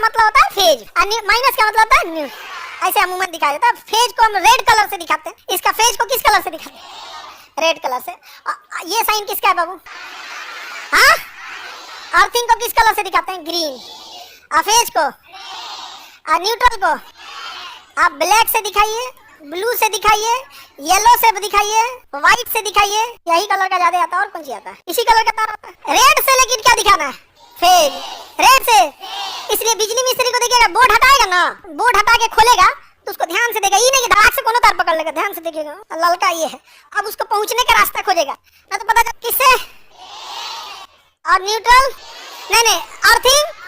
मतलब होता है फेज और माइनस का मतलब होता है न्यू। ऐसे अमूमन दिखाया जाता है। फेज को हम रेड कलर से दिखाते हैं। इसका फेज को किस कलर से दिखाते हैं? रेड कलर से। ये साइन किसका है बाबू? हाँ, अर्थिंग को किस कलर से दिखाते हैं? ग्रीन। फेज को न्यूट्रल को आप ब्लैक से दिखाइए, ब्लू से दिखाइए, येलो से दिखाइए, व्हाइट से दिखाइए। यही कलर का ज्यादा आता है। और कौन सी आता है? इसी कलर का तार आता है। रेड से लेकिन क्या दिखाना है? फेज। रेड से इसलिए बिजली मिस्त्री को देखिएगा, बोर्ड हटाएगा ना, बोर्ड हटा के खोलेगा तो उसको ध्यान से देगा। ये नहीं कि धड़ाक से कोनो तार पकड़ लेगा, ध्यान से देखिएगा ललका ये है। अब उसको पहुंचने का रास्ता खोजेगा ना, तो पता चल किससे। और न्यूट्रल नहीं अर्थिंग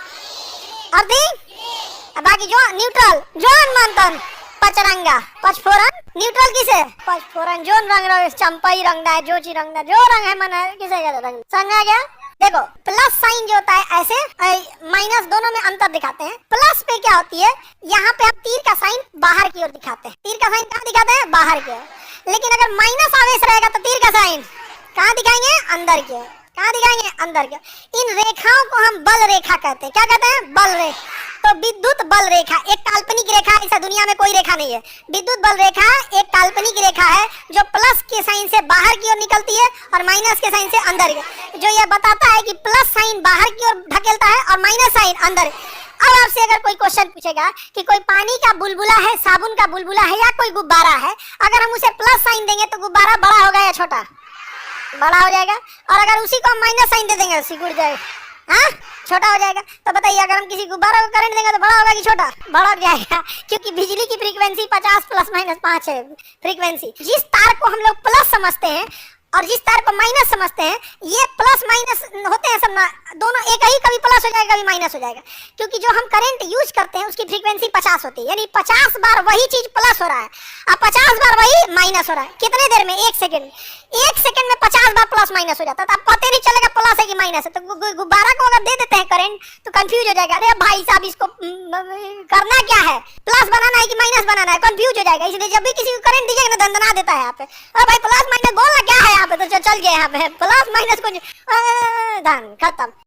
बाकी जो न्यूट्रल जोन मंथन पचरंगा पचफोरन। न्यूट्रल किसे? पचफोरन। जोन रंग चंपाई रंग है, जोची रंग है, जो रंग है मन है किसे रंग समझ आ गया। देखो प्लस साइन जो होता है ऐसे, माइनस दोनों में अंतर दिखाते हैं। प्लस पे क्या होती है, यहाँ पे हम तीर का साइन बाहर की ओर दिखाते हैं। तीर का साइन कहाँ दिखाते हैं? बाहर की ओर। लेकिन अगर माइनस आवेश रहेगा तो तीर का साइन कहाँ दिखाएंगे? अंदर की ओर। कहाँ दिखाएंगे? अंदर की ओर। इन रेखाओं को हम बल रेखा कहते हैं। क्या कहते हैं? बल रेखा। तो विद्युत बल रेखा एक काल्पनिक रेखा, ऐसा दुनिया में कोई रेखा नहीं है। विद्युत बल रेखा एक काल्पनिक रेखा है जो प्लस के साइन से बाहर की ओर निकलती है और माइनस के साइन से अंदर की। जो ये बताता है कि प्लस साइन बाहर की ओर धकेलता है और माइनस साइन अंदर। अब आपसे अगर कोई क्वेश्चन पूछेगा कि कोई पानी का बुलबुला है, साबुन का बुलबुला है या कोई गुब्बारा है, अगर हम उसे प्लस साइन देंगे तो गुब्बारा बड़ा होगा या छोटा? बड़ा हो जाएगा। और अगर उसी को हम माइनस साइन दे देंगे सिकुड़ जाएगा, हाँ छोटा हो जाएगा। तो बताइए अगर हम किसी गुब्बारा को करंट देंगे तो बड़ा होगा कि छोटा? बड़ा हो जाएगा, क्योंकि बिजली की फ्रीक्वेंसी 50 प्लस माइनस 5 है फ्रीक्वेंसी। जिस तार को हम लोग प्लस समझते हैं और जिस तार को माइनस समझते हैं, ये प्लस माइनस होते हैं सब ना, दोनों एक ही, कभी प्लस हो जाएगा कभी माइनस हो जाएगा। क्योंकि जो हम करंट यूज करते हैं उसकी फ्रीक्वेंसी 50 होती है, यानी 50 बार वही चीज प्लस हो रहा है और 50 बार वही माइनस हो रहा है। कितने देर में? 1 सेकंड। 1 सेकंड में 50 बार प्लस माइनस हो जाता है। तो आप पता नहीं चलेगा प्लस है कि माइनस है। तो गुब्बारा को अगर दे देते हैं करंट तो कंफ्यूज हो जाएगा, अरे भाई साहब इसको करना क्या है, प्लस बनाना है कि माइनस बनाना है, कंफ्यूज हो जाएगा। इसलिए जब भी किसी को करंट दीजिएगा ना, दंदना देता है यहाँ पे, अरे भाई प्लस माइनस बोलना क्या है यहाँ पे, तो चल गया यहाँ पे प्लस माइनस को, धन खत्म।